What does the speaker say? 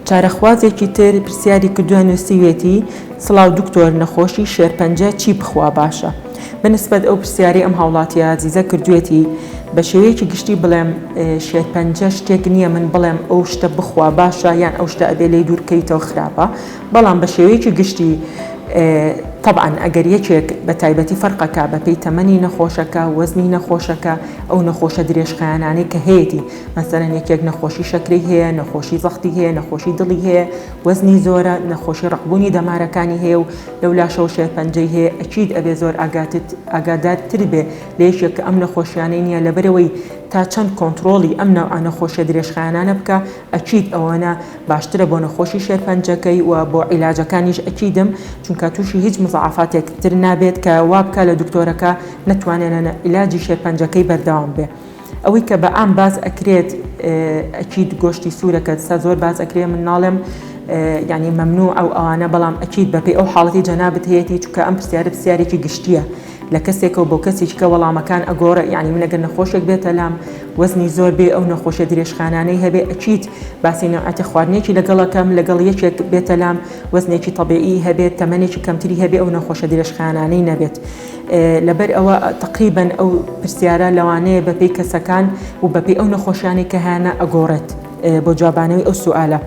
چارەخوازێکی تر پرسیاری کردووە نووسیوێتی سڵاو دکتۆر نەخۆشی شێرپەنجە چی بخوا باشە؟ بەنسبەت ئەو پرسیاری ئەم هاوڵاتی عزیزە کردوێتی بە شێوەیەکی گشتی بڵێم شێرپەنجە شتێک نییە من بڵێم ئەو شتە بخوا باشە یان ئەو شتە ئەبێ لێی دوورکەیتەوە خراپە، بەڵام بە شێوەیەکی گشتی طبعاً ئەگەر یەکێک بە تایبەتی فەرقەکە بەپێی تەمەنی نەخۆشەکە وەزنی نەخۆشەکە ئەو نەخۆشە درێژخایانانەی کە هەیەی مەسەلەن یەکێک نەخۆشی شەکرەی هەیە، نەخۆشی زەختی هەیە، نەخۆشی دڵی هەیە، وەزنی زۆرە، نەخۆشی ڕقبوونی دەمارەکانی هەیە و لەو لاشەو شێرپەنجەی هەیە ئەکید ئەبێ زۆر ئاگادارتر بێ لە یەکێک کە ئەم نەخۆشیانەی نییە لەبەرەوەی تا چەند کۆنتترۆلی ئەم نەخۆشە درێژخایانانە بکە ئەکید ئەوەنە باشترە بۆ نەخۆشی شێرپەنجەکەی و بۆ عیلاجەکانیش ئەکیدم چونکە تووشی هیچ مزعافاتێک تر نابێت کە وا بکە لە دکتۆرەکە نەتوانێنە عیلاجی شێرپەنجەکەی بەردەوام بێ. ئەوەی کە بە ئام باز ئەکرێت ئەکید گۆشتی سوورەکە سا زۆر باز ئەکرێ من ناڵێم ینی مەمنوع ئەو ئەوانە بەڵام ئەکید بەپێی ئەو حاڵەتی جەنابەت هەیەی چونکە ئەم پرسیارێکی گشتیە لە کەسێکەوە بۆ کەسێکی کە وەڵامەکان ئەگۆڕە یعنی منەگەر نەخۆشێک بێتە لام وەزنی زۆر بێ ئەو نەخۆشە درێژخانانەی هەبێ ئەکید باسی نەوعەتە خواردنێکی لەگەڵەکەم لەگەڵ یەکێک بێتە لام وەزنێکی تەبیعی هەبێت تەمەنێکی کەمتری هەبێ ئەو نەخۆشە درێژخانانەی نەبێت. لەبەر ئەوە تقریباً ئەو پرسیارە لەوانەیە بەپێی کەسەکان و بەپێی ئەو نەخۆشیانەی کە هەیە ئەگۆڕێت بۆ جوابانەوەی ئەو سوالە.